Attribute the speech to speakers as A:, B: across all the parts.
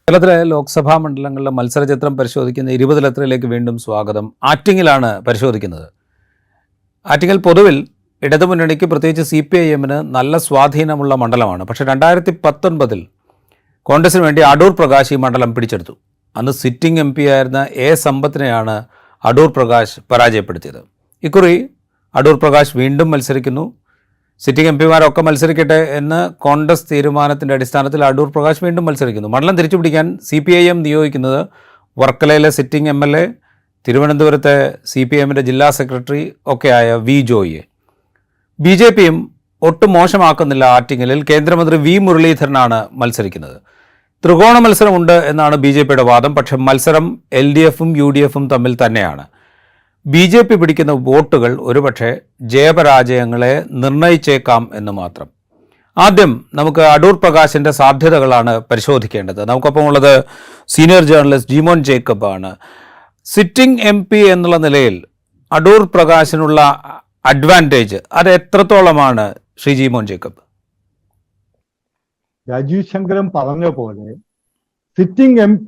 A: കേരളത്തിലെ ലോക്സഭാ മണ്ഡലങ്ങളിലെ മത്സരചിത്രം പരിശോധിക്കുന്ന 20 ലെത്രയിലേക്ക് വീണ്ടും സ്വാഗതം. ആറ്റിങ്ങിലാണ് പരിശോധിക്കുന്നത്. ആറ്റിങ്ങൽ പൊതുവിൽ ഇടതുമുന്നണിക്ക് പ്രത്യേകിച്ച് CPIM-ന് നല്ല സ്വാധീനമുള്ള മണ്ഡലമാണ്. പക്ഷേ 2019 കോൺഗ്രസിന് വേണ്ടി അടൂർ പ്രകാശ് ഈ മണ്ഡലം പിടിച്ചെടുത്തു. അന്ന് സിറ്റിംഗ് MP ആയിരുന്ന സമ്പത്തിനെയാണ് അടൂർ പ്രകാശ് പരാജയപ്പെടുത്തിയത്. ഇക്കുറി അടൂർ പ്രകാശ് വീണ്ടും മത്സരിക്കുന്നു. സിറ്റിംഗ് MP-മാരൊക്കെ മത്സരിക്കട്ടെ എന്ന് കോൺഗ്രസ് തീരുമാനത്തിൻ്റെ അടിസ്ഥാനത്തിൽ അടൂർ പ്രകാശ് വീണ്ടും മത്സരിക്കുന്നു. മണ്ഡലം തിരിച്ചുപിടിക്കാൻ CPIM നിയോഗിക്കുന്നത് വർക്കലയിലെ സിറ്റിംഗ് MLA, തിരുവനന്തപുരത്തെ CPIM-ൻ്റെ ജില്ലാ സെക്രട്ടറി ഒക്കെയായ V. ജോയിയെ. BJP-യും ഒട്ടും മോശമാക്കുന്നില്ല. ആറ്റിങ്ങലിൽ കേന്ദ്രമന്ത്രി V. മുരളീധരനാണ് മത്സരിക്കുന്നത്. ത്രികോണ മത്സരമുണ്ട് എന്നാണ് BJP-യുടെ വാദം. പക്ഷേ മത്സരം LDF-ഉം UDF-ഉം തമ്മിൽ തന്നെയാണ്. BJP പിടിക്കുന്ന വോട്ടുകൾ ഒരുപക്ഷെ ജയപരാജയങ്ങളെ നിർണയിച്ചേക്കാം എന്ന് മാത്രം. ആദ്യം നമുക്ക് അടൂർ പ്രകാശിൻ്റെ സാധ്യതകളാണ് പരിശോധിക്കേണ്ടത്. നമുക്കൊപ്പം ഉള്ളത് സീനിയർ ജേർണലിസ്റ്റ് ജിമോൻ ജേക്കബ് ആണ്. സിറ്റിംഗ് MP എന്നുള്ള നിലയിൽ അടൂർ പ്രകാശിനുള്ള അഡ്വാൻറ്റേജ് അത് എത്രത്തോളമാണ് ശ്രീ ജിമോൻ ജേക്കബ്?
B: രാജീവ് ശങ്കരൻ പറഞ്ഞ പോലെ സിറ്റിംഗ് MP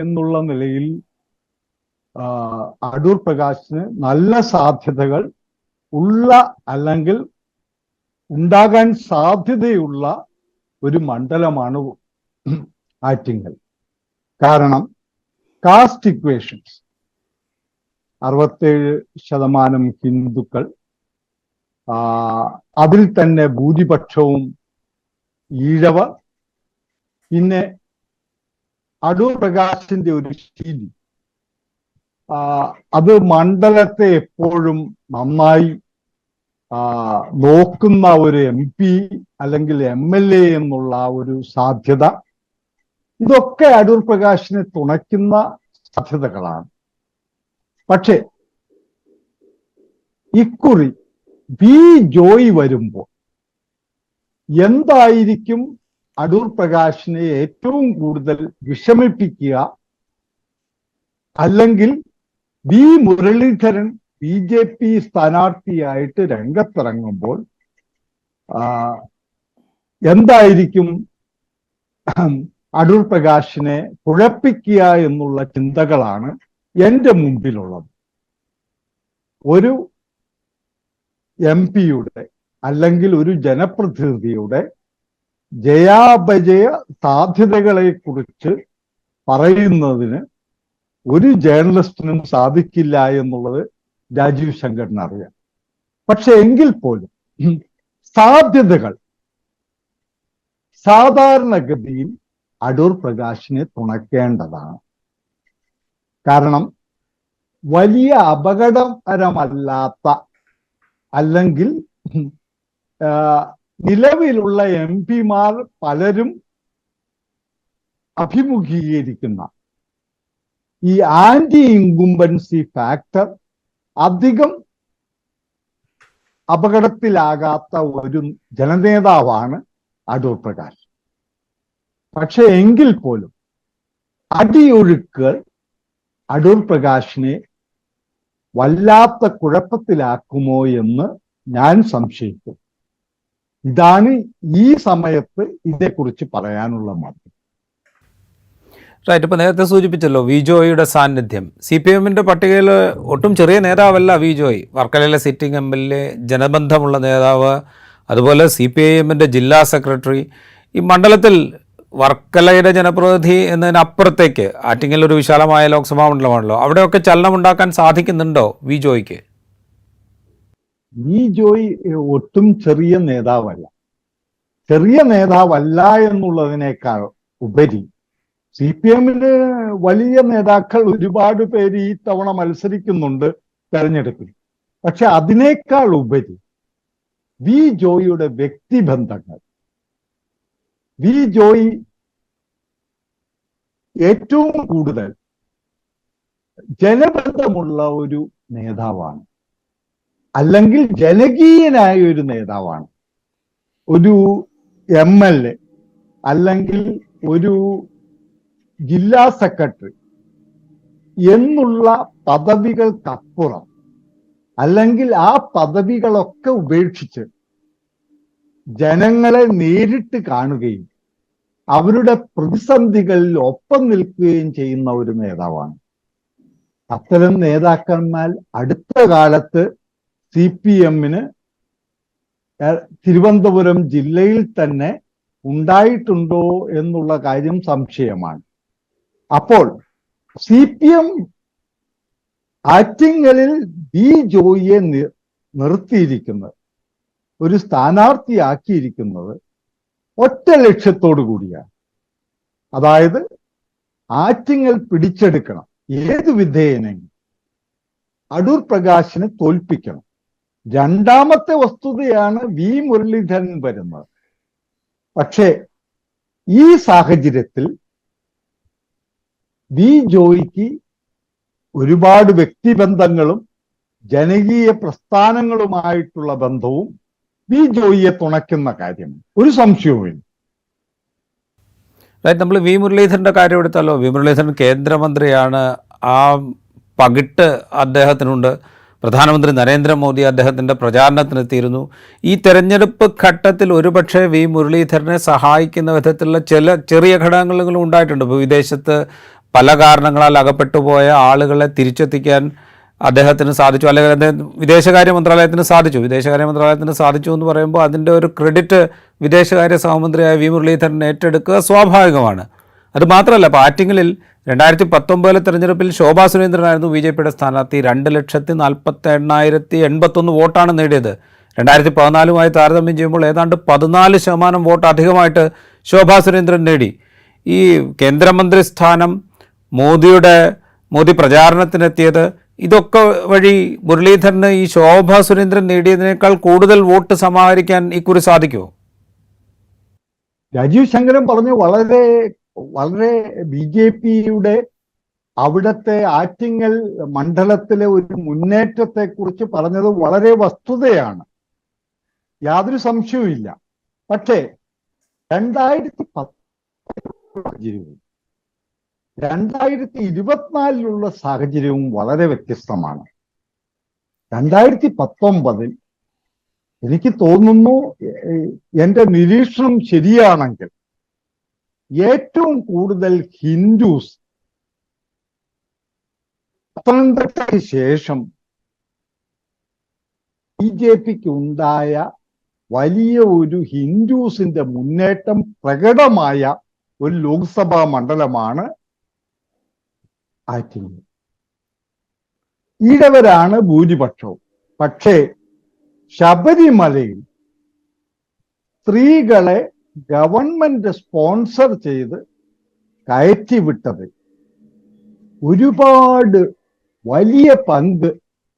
B: എന്നുള്ള നിലയിൽ അടൂർ പ്രകാശിന് നല്ല സാധ്യതകൾ ഉള്ള അല്ലെങ്കിൽ ഉണ്ടാകാൻ സാധ്യതയുള്ള ഒരു മണ്ഡലമാണ് ആറ്റിങ്ങൽ. കാരണം കാസ്റ്റ് ഇക്വേഷൻസ് 67% ഹിന്ദുക്കൾ, അതിൽ തന്നെ ഭൂരിപക്ഷവും ഈഴവർ. പിന്നെ അടൂർ പ്രകാശിന്റെ ഒരു ശീലി, അത് മണ്ഡലത്തെ എപ്പോഴും നന്നായി നോക്കുന്ന ഒരു MP അല്ലെങ്കിൽ MLA എന്നുള്ള ഒരു സാധ്യത, ഇതൊക്കെ അടൂർ പ്രകാശിനെ തുണയ്ക്കുന്ന സാധ്യതകളാണ്. പക്ഷെ ഇക്കുറി V. ജോയി വരുമ്പോൾ എന്തായിരിക്കും അടൂർ പ്രകാശിനെ ഏറ്റവും കൂടുതൽ വിഷമിപ്പിക്കുക? അല്ലെങ്കിൽ V. മുരളീധരൻ BJP സ്ഥാനാർത്ഥിയായിട്ട് രംഗത്തിറങ്ങുമ്പോൾ എന്തായിരിക്കും അടൂർ പ്രകാശിനെ കുഴപ്പിക്കുക എന്നുള്ള ചിന്തകളാണ് എൻ്റെ മുമ്പിലുള്ളത്. ഒരു MP-യുടെ അല്ലെങ്കിൽ ഒരു ജനപ്രതിനിധിയുടെ ജയാപജയ സാധ്യതകളെ കുറിച്ച് പറയുന്നതിന് ഒരു ജേർണലിസ്റ്റിനും സാധിക്കില്ല എന്നുള്ളത് രാജീവ് ശങ്കറിന് അറിയാം. പക്ഷെ എങ്കിൽ പോലും സാധ്യതകൾ സാധാരണഗതിയിൽ അടൂർ പ്രകാശിനെ തുണയ്ക്കേണ്ടതാണ്. കാരണം വലിയ അപകടകരമല്ലാത്ത അല്ലെങ്കിൽ നിലവിലുള്ള MP-മാർ പലരും അഭിമുഖീകരിക്കുന്ന ഈ ആന്റി ഇൻകുംബൻസി ഫാക്ടർ അധികം അപകടത്തിലാകാത്ത ഒരു ജനനേതാവാണ് അടൂർ പ്രകാശ്. പക്ഷെ എങ്കിൽ പോലും അടിയൊഴുക്കുകൾ അടൂർ പ്രകാശിനെ വല്ലാത്ത കുഴപ്പത്തിലാക്കുമോ എന്ന് ഞാൻ സംശയിക്കും. ഇതാണ് ഈ സമയത്ത് ഇതേക്കുറിച്ച് പറയാനുള്ള മതം.
A: റൈറ്റ്. ഇപ്പോൾ നേരത്തെ സൂചിപ്പിച്ചല്ലോ V. ജോയിയുടെ സാന്നിധ്യം. CPIM-ൻ്റെ പട്ടികയിൽ ഒട്ടും ചെറിയ നേതാവല്ല V. ജോയി. വർക്കലയിലെ സിറ്റിംഗ് MLA, ജനബന്ധമുള്ള നേതാവ്, അതുപോലെ CPIM-ൻ്റെ ജില്ലാ സെക്രട്ടറി. ഈ മണ്ഡലത്തിൽ വർക്കലയുടെ ജനപ്രതിനിധി എന്നതിനപ്പുറത്തേക്ക് ആറ്റിങ്ങൽ ഒരു വിശാലമായ ലോക്സഭാ മണ്ഡലമാണല്ലോ, അവിടെയൊക്കെ ചലനമുണ്ടാക്കാൻ സാധിക്കുന്നുണ്ടോ V. ജോയിക്ക്?
B: V. ജോയി ഒട്ടും ചെറിയ നേതാവല്ല. ചെറിയ നേതാവല്ല എന്നുള്ളതിനേക്കാൾ ഉപരി CPIM-ന് വലിയ നേതാക്കൾ ഒരുപാട് പേര് ഈ തവണ മത്സരിക്കുന്നുണ്ട് തെരഞ്ഞെടുപ്പിൽ. പക്ഷെ അതിനേക്കാൾ ഉപരി V. ജോയിയുടെ വ്യക്തിബന്ധങ്ങൾ, V. ജോയി ഏറ്റവും കൂടുതൽ ജനബന്ധമുള്ള ഒരു നേതാവാണ്, അല്ലെങ്കിൽ ജനകീയനായ ഒരു നേതാവാണ്. ഒരു MLA അല്ലെങ്കിൽ ഒരു ജില്ലാ സെക്രട്ടറി എന്നുള്ള പദവികൾക്കപ്പുറം, അല്ലെങ്കിൽ ആ പദവികളൊക്കെ ഉപേക്ഷിച്ച് ജനങ്ങളെ നേരിട്ട് കാണുകയും അവരുടെ പ്രതിസന്ധികളിൽ ഒപ്പം നിൽക്കുകയും ചെയ്യുന്ന ഒരു നേതാവാണ്. അത്തരം നേതാക്കന്മാർ അടുത്ത കാലത്ത് CPM-ന് തിരുവനന്തപുരം ജില്ലയിൽ തന്നെ ഉണ്ടായിട്ടുണ്ടോ എന്നുള്ള കാര്യം സംശയമാണ്. അപ്പോൾ CPM ആറ്റിങ്ങലിൽ ബി ജോയിയെ നിർത്തിയിരിക്കുന്നത്, ഒരു സ്ഥാനാർത്ഥിയാക്കിയിരിക്കുന്നത് ഒറ്റ ലക്ഷ്യത്തോടു കൂടിയാണ്. അതായത് ആറ്റിങ്ങൽ പിടിച്ചെടുക്കണം, ഏത് വിധേയനെങ്കിലും അടൂർ പ്രകാശിനെ തോൽപ്പിക്കണം. രണ്ടാമത്തെ വസ്തുതയാണ് വി മുരളീധരൻ വരുന്നത്. പക്ഷേ ഈ സാഹചര്യത്തിൽ വി ജോയിക്ക് ഒരുപാട് വ്യക്തിബന്ധങ്ങളും ജനകീയ പ്രസ്ഥാനങ്ങളുമായിട്ടുള്ള ബന്ധവും വി ജോയിയെ തുണയ്ക്കുന്ന കാര്യം ഒരു സംശയവുമില്ല.
A: നമ്മൾ വി മുരളീധരൻ്റെ കാര്യം എടുത്താലോ, വി മുരളീധരൻ കേന്ദ്രമന്ത്രിയാണ്. ആ പകിട്ട് അദ്ദേഹത്തിനുണ്ട്. പ്രധാനമന്ത്രി നരേന്ദ്രമോദി അദ്ദേഹത്തിൻ്റെ പ്രചാരണത്തിനെത്തിയിരുന്നു. ഈ തെരഞ്ഞെടുപ്പ് ഘട്ടത്തിൽ ഒരുപക്ഷെ വി മുരളീധരനെ സഹായിക്കുന്ന വിധത്തിലുള്ള ചില ചെറിയ ഘടകങ്ങളും ഉണ്ടായിട്ടുണ്ട്. ഇപ്പോൾ വിദേശത്ത് പല കാരണങ്ങളാൽ അകപ്പെട്ടുപോയ ആളുകളെ തിരിച്ചെത്തിക്കാൻ അദ്ദേഹത്തിന് സാധിച്ചു, അല്ലെങ്കിൽ അദ്ദേഹം വിദേശകാര്യ മന്ത്രാലയത്തിന് സാധിച്ചു എന്ന് പറയുമ്പോൾ അതിൻ്റെ ഒരു ക്രെഡിറ്റ് വിദേശകാര്യ സഹമന്ത്രിയായ വി മുരളീധരൻ ഏറ്റെടുക്കുക സ്വാഭാവികമാണ്. അതുമാത്രമല്ല, ഇപ്പോൾ ആറ്റിങ്ങലിൽ 2019 തെരഞ്ഞെടുപ്പിൽ ശോഭാ സുരേന്ദ്രനായിരുന്നു BJP-യുടെ സ്ഥാനാർത്ഥി. 2,41,081 വോട്ടാണ് നേടിയത്. 2014 താരതമ്യം ചെയ്യുമ്പോൾ ഏതാണ്ട് 14% വോട്ട് അധികമായിട്ട് ശോഭാ സുരേന്ദ്രൻ നേടി. ഈ കേന്ദ്രമന്ത്രി സ്ഥാനം, മോദി പ്രചാരണത്തിനെത്തിയത്, ഇതൊക്കെ വഴി മുരളീധരന് ഈ ശോഭാ സുരേന്ദ്രൻ നേടിയതിനേക്കാൾ കൂടുതൽ വോട്ട് സമാഹരിക്കാൻ ഇക്കുറി സാധിക്കുമോ?
B: രാജീവ് ശങ്കരൻ പറഞ്ഞു വളരെ BJP-യുടെ അവിടുത്തെ ആറ്റിങ്ങൽ മണ്ഡലത്തിലെ ഒരു മുന്നേറ്റത്തെ കുറിച്ച് പറഞ്ഞത് വളരെ വസ്തുതയാണ്, യാതൊരു സംശയവുമില്ല. പക്ഷേ 2010 2024 സാഹചര്യവും വളരെ വ്യത്യസ്തമാണ്. 2019 എനിക്ക് തോന്നുന്നു, എൻ്റെ നിരീക്ഷണം ശരിയാണെങ്കിൽ, ഏറ്റവും കൂടുതൽ ഹിന്ദുസ് പത്തനംതിട്ടയ്ക്ക് ശേഷം BJP-ക്ക് ഉണ്ടായ വലിയ ഒരു ഹിന്ദുസിന്റെ മുന്നേറ്റം പ്രകടമായ ഒരു ലോക്സഭാ മണ്ഡലമാണ് ആറ്റിങ്ങൽ. ഈഴവരാണ് ഭൂരിപക്ഷവും. പക്ഷേ ശബരിമലയിൽ സ്ത്രീകളെ ഗവൺമെന്റ് സ്പോൺസർ ചെയ്ത് കയറ്റിവിട്ടത് ഒരുപാട് വലിയ പങ്ക്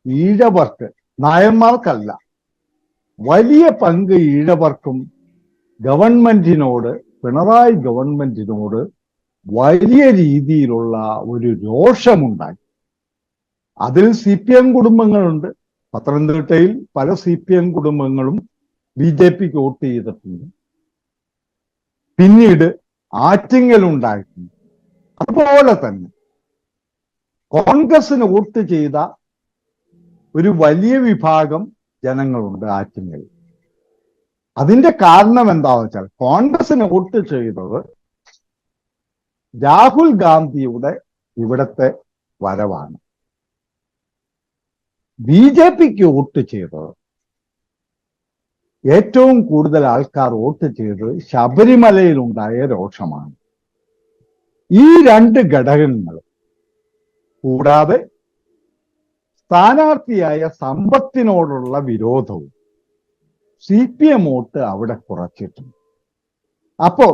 B: ഈഴവർക്ക്, നായന്മാർക്കല്ല, വലിയ പങ്ക് ഈഴവർക്കും ഗവൺമെന്റിനോട്, പിണറായി ഗവൺമെന്റിനോട് വലിയ രീതിയിലുള്ള ഒരു രോഷമുണ്ടായി. അതിൽ CPM കുടുംബങ്ങളുണ്ട്. പത്തനംതിട്ടയിൽ പല CPM കുടുംബങ്ങളും BJP-ക്ക് വോട്ട് ചെയ്തിട്ടുണ്ട്. പിന്നീട് ആറ്റിങ്ങലുണ്ടായിട്ടുണ്ട്. അതുപോലെ തന്നെ കോൺഗ്രസിന് വോട്ട് ചെയ്ത ഒരു വലിയ വിഭാഗം ജനങ്ങളുണ്ട് ആറ്റിങ്ങൽ. അതിന്റെ കാരണം എന്താണെന്ന് വെച്ചാൽ, കോൺഗ്രസിന് വോട്ട് ചെയ്തത് രാഹുൽ ഗാന്ധിയുടെ ഇവിടത്തെ വരവാണ്. BJP-ക്ക് വോട്ട് ചെയ്തത്, ഏറ്റവും കൂടുതൽ ആൾക്കാർ വോട്ട് ചെയ്തത് ശബരിമലയിലുണ്ടായ രോഷമാണ്. ഈ രണ്ട് ഘടകങ്ങൾ കൂടാതെ സ്ഥാനാർത്ഥിയായ സമ്പത്തിനോടുള്ള വിരോധവും CPM വോട്ട് അവിടെ കുറച്ചിട്ടുണ്ട്. അപ്പോ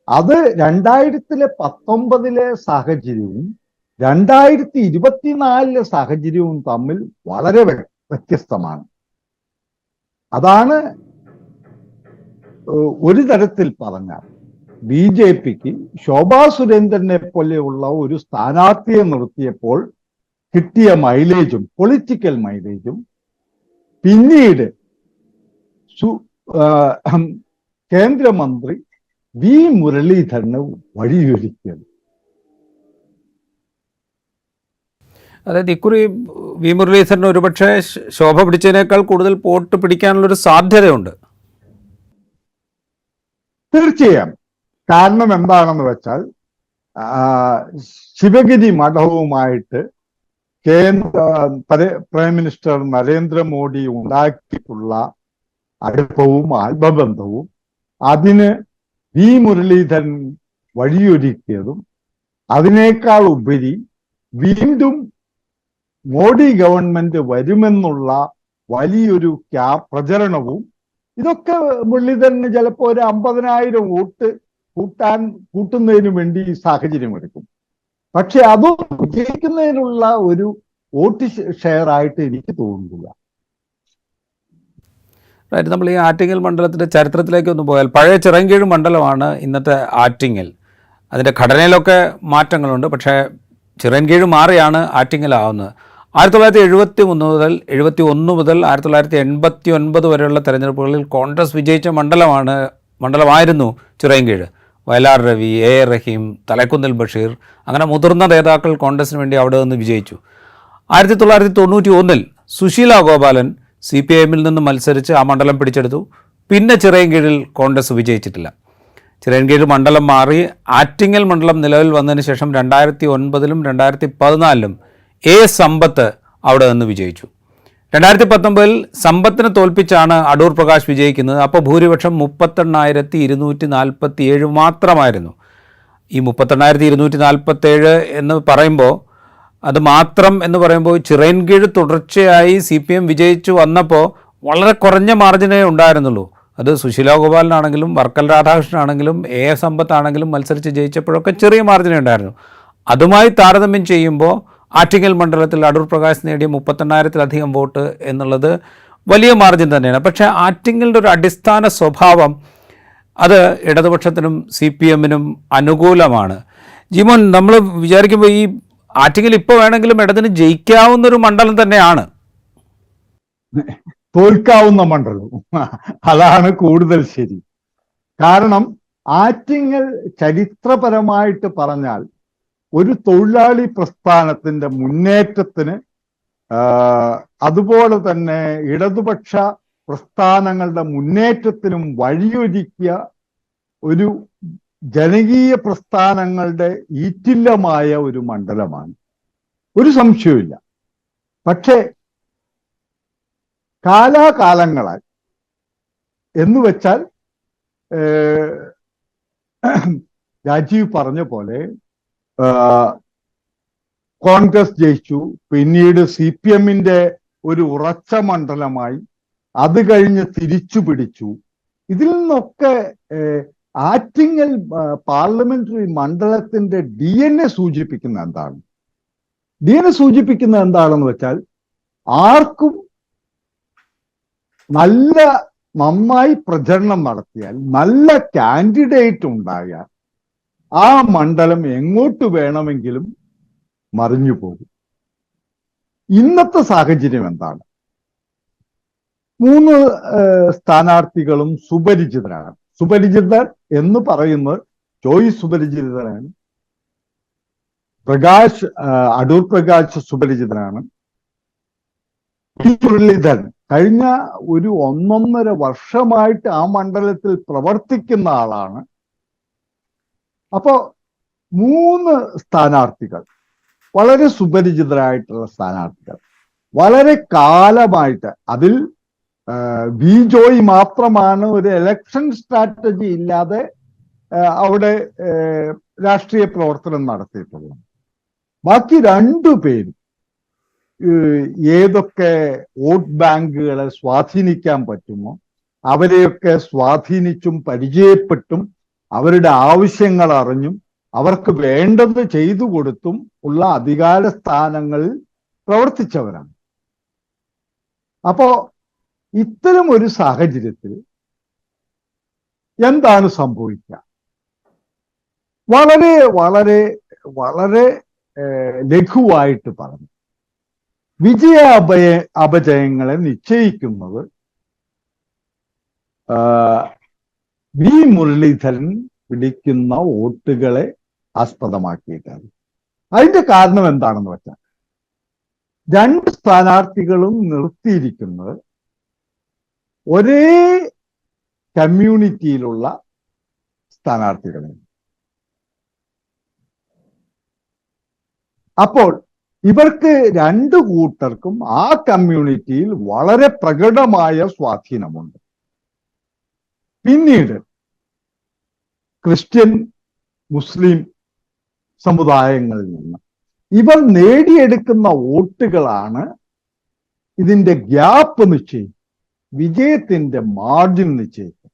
B: അത് 2019 സാഹചര്യവും 2024 സാഹചര്യവും തമ്മിൽ വളരെ വ്യത്യസ്തമാണ്. അതാണ് ഒരു തരത്തിൽ പറഞ്ഞാൽ BJP-ക്ക് ശോഭാ സുരേന്ദ്രനെ പോലെയുള്ള ഒരു സ്ഥാനാർത്ഥിയെ നിർത്തിയപ്പോൾ കിട്ടിയ മൈലേജും, പൊളിറ്റിക്കൽ മൈലേജും, പിന്നീട് കേന്ദ്രമന്ത്രി വി മുരളീധരന് വഴിയൊരുക്കിയത്.
A: അതായത് ഇക്കുറി വി മുരളീധരന് ഒരുപക്ഷെ ശോഭ പിടിച്ചതിനേക്കാൾ കൂടുതൽ വോട്ട് പിടിക്കാനുള്ളൊരു സാധ്യതയുണ്ട്.
B: തീർച്ചയായും കാരണം എന്താണെന്ന് വെച്ചാൽ ശിവഗിരി മഠവുമായിട്ട് പ്രൈം മിനിസ്റ്റർ നരേന്ദ്രമോദി ഉണ്ടാക്കിയിട്ടുള്ള അടുപ്പവും ആത്മബന്ധവും അതിന് വി മുരളീധരൻ വഴിയൊരുക്കിയതും അതിനേക്കാൾ ഉപരി വീണ്ടും മോഡി ഗവൺമെന്റ് വരുമെന്നുള്ള വലിയൊരു പ്രചരണവും, ഇതൊക്കെ മുരളീധരന് ചിലപ്പോൾ ഒരു 50,000 വോട്ട് കൂട്ടുന്നതിന് വേണ്ടി ഈ സാഹചര്യമെടുക്കും. പക്ഷെ അതും വിജയിക്കുന്നതിനുള്ള ഒരു വോട്ട് ഷെയർ ആയിട്ട് എനിക്ക് തോന്നുന്നില്ല.
A: നമ്മൾ ഈ ആറ്റിങ്ങൽ മണ്ഡലത്തിൻ്റെ ചരിത്രത്തിലേക്ക് ഒന്ന് പോയാൽ, പഴയ ചിറങ്കീഴ് മണ്ഡലമാണ് ഇന്നത്തെ ആറ്റിങ്ങൽ. അതിൻ്റെ ഘടനയിലൊക്കെ മാറ്റങ്ങളുണ്ട്, പക്ഷേ ചിറങ്കീഴ് മാറിയാണ് ആറ്റിങ്ങലാവുന്നത്. 1971 മുതൽ 1989 വരെയുള്ള തെരഞ്ഞെടുപ്പുകളിൽ കോൺഗ്രസ് വിജയിച്ച മണ്ഡലമായിരുന്നു ചിറയൻകീഴ്. വയലാർ രവി, എ റഹീം, തലക്കുന്നിൽ ബഷീർ, അങ്ങനെ മുതിർന്ന നേതാക്കൾ കോൺഗ്രസിന് വേണ്ടി അവിടെ നിന്ന് വിജയിച്ചു. 1991 സുശീല ഗോപാലൻ CPIM നിന്ന് മത്സരിച്ച് ആ മണ്ഡലം പിടിച്ചെടുത്തു. പിന്നെ ചിറയൻകീഴിൽ കോൺഗ്രസ് വിജയിച്ചിട്ടില്ല. ചിറയൻകീഴ് മണ്ഡലം മാറി ആറ്റിങ്ങൽ മണ്ഡലം നിലവിൽ വന്നതിന് ശേഷം 2009 2014 A സമ്പത്ത് അവിടെ നിന്ന് വിജയിച്ചു. 2019 സമ്പത്തിനെ തോൽപ്പിച്ചാണ് അടൂർ പ്രകാശ് വിജയിക്കുന്നത്. അപ്പോൾ ഭൂരിപക്ഷം 38,247 മാത്രമായിരുന്നു. ഈ 38,247 എന്ന് പറയുമ്പോൾ, അത് മാത്രം എന്ന് പറയുമ്പോൾ, ചിറയൻകീഴ് തുടർച്ചയായി CPM വിജയിച്ചു വന്നപ്പോൾ വളരെ കുറഞ്ഞ മാർജിനേ ഉണ്ടായിരുന്നുള്ളൂ. അത് സുശീല ഗോപാലനാണെങ്കിലും വർക്കൽ രാധാകൃഷ്ണനാണെങ്കിലും A സമ്പത്താണെങ്കിലും മത്സരിച്ച് ജയിച്ചപ്പോഴൊക്കെ ചെറിയ മാർജിനേ ഉണ്ടായിരുന്നു. അതുമായി താരതമ്യം ചെയ്യുമ്പോൾ ആറ്റിങ്ങൽ മണ്ഡലത്തിൽ അടൂർ പ്രകാശ് നേടിയ 38,000-ലധികം വോട്ട് എന്നുള്ളത് വലിയ മാർജിൻ തന്നെയാണ്. പക്ഷേ ആറ്റിങ്ങലിൻ്റെ ഒരു അടിസ്ഥാന സ്വഭാവം അത് ഇടതുപക്ഷത്തിനും CPM-നും അനുകൂലമാണ്. ജിമോൻ, നമ്മൾ വിചാരിക്കുമ്പോൾ ഈ ആറ്റിങ്ങൽ ഇപ്പോൾ വേണമെങ്കിലും ഇടതിന് ജയിക്കാവുന്നൊരു മണ്ഡലം തന്നെയാണ്.
B: തോൽക്കാവുന്ന മണ്ഡലം, അതാണ് കൂടുതൽ ശരി. കാരണം ആറ്റിങ്ങൽ ചരിത്രപരമായിട്ട് പറഞ്ഞാൽ ഒരു തൊഴിലാളി പ്രസ്ഥാനത്തിന്റെ മുന്നേറ്റത്തിന്, അതുപോലെ തന്നെ ഇടതുപക്ഷ പ്രസ്ഥാനങ്ങളുടെ മുന്നേറ്റത്തിനും വഴിയൊരുക്കിയ ഒരു ജനകീയ പ്രസ്ഥാനങ്ങളുടെ ഈറ്റില്ലമായ ഒരു മണ്ഡലമാണ്, ഒരു സംശയവുമില്ല. പക്ഷേ കാലാകാലങ്ങളാൽ എന്ന് വെച്ചാൽ രാജീവ് പറഞ്ഞ പോലെ കോൺഗ്രസ് ജയിച്ചു, പിന്നീട് CPM-ന്റെ ഒരു ഉറച്ച മണ്ഡലമായി, അത് കഴിഞ്ഞ് തിരിച്ചു പിടിച്ചു. ഇതിൽ നിന്നൊക്കെ ആറ്റിങ്ങൽ പാർലമെന്ററി മണ്ഡലത്തിന്റെ DNA സൂചിപ്പിക്കുന്ന എന്താണ്? DNA സൂചിപ്പിക്കുന്ന എന്താണെന്ന് വെച്ചാൽ, ആർക്കും നന്നായി പ്രചരണം നടത്തിയാൽ, നല്ല കാൻഡിഡേറ്റ് ഉണ്ടായാൽ ആ മണ്ഡലം എങ്ങോട്ട് വേണമെങ്കിലും മറിഞ്ഞു പോകും. ഇന്നത്തെ സാഹചര്യം എന്താണ്? 3 സ്ഥാനാർത്ഥികളും സുപരിചിതരാണ്. സുപരിചിതർ എന്ന് പറയുന്നത് ജോയ് സുപരിചിതനാണ്, അടൂർ പ്രകാശ് സുപരിചിതനാണ്, മുരളീധരൻ കഴിഞ്ഞ ഒരു 1.5 വർഷമായിട്ട് ആ മണ്ഡലത്തിൽ പ്രവർത്തിക്കുന്ന ആളാണ്. അപ്പോ 3 സ്ഥാനാർത്ഥികൾ, വളരെ സുപരിചിതരായിട്ടുള്ള സ്ഥാനാർത്ഥികൾ, വളരെ കാലമായിട്ട്, അതിൽ വി ജോയ് മാത്രമാണ് ഒരു ഇലക്ഷൻ സ്ട്രാറ്റജി ഇല്ലാതെ അവിടെ രാഷ്ട്രീയ പ്രവർത്തനം നടത്തിയിട്ടുള്ളത്. ബാക്കി 2 പേരും ഏതൊക്കെ വോട്ട് ബാങ്കുകളെ സ്വാധീനിക്കാൻ പറ്റുമോ അവരെയൊക്കെ സ്വാധീനിച്ചും പരിചയപ്പെട്ടും അവരുടെ ആവശ്യങ്ങൾ അറിഞ്ഞും അവർക്ക് വേണ്ടത് ചെയ്തു കൊടുത്തും ഉള്ള അധികാര സ്ഥാനങ്ങളിൽ പ്രവർത്തിച്ചവരാണ്. അപ്പോ ഇത്തരം ഒരു സാഹചര്യത്തിൽ എന്താണ് സംഭവിക്കുക? വളരെ വളരെ വളരെ ലഘുവായിട്ട് പറഞ്ഞു, അപജയങ്ങളെ നിശ്ചയിക്കുന്നത് വി മുരളീധരൻ പിടിക്കുന്ന വോട്ടുകളെ ആസ്പദമാക്കിയിട്ടാണ്. അതിന്റെ കാരണം എന്താണെന്ന് വെച്ചാൽ, 2 സ്ഥാനാർത്ഥികളും നിർത്തിയിരിക്കുന്നത് ഒരേ കമ്മ്യൂണിറ്റിയിലുള്ള സ്ഥാനാർത്ഥികളെ. അപ്പോൾ ഇവർക്ക് രണ്ടു കൂട്ടർക്കും ആ കമ്മ്യൂണിറ്റിയിൽ വളരെ പ്രകടമായ സ്വാധീനമുണ്ട്. പിന്നീട് ക്രിസ്ത്യൻ, മുസ്ലിം സമുദായങ്ങളിൽ നിന്ന് ഇവർ നേടിയെടുക്കുന്ന വോട്ടുകളാണ് ഇതിന്റെ ഗ്യാപ്പ് നിശ്ചയിക്കും, വിജയത്തിന്റെ മാർജിൻ നിശ്ചയിക്കും.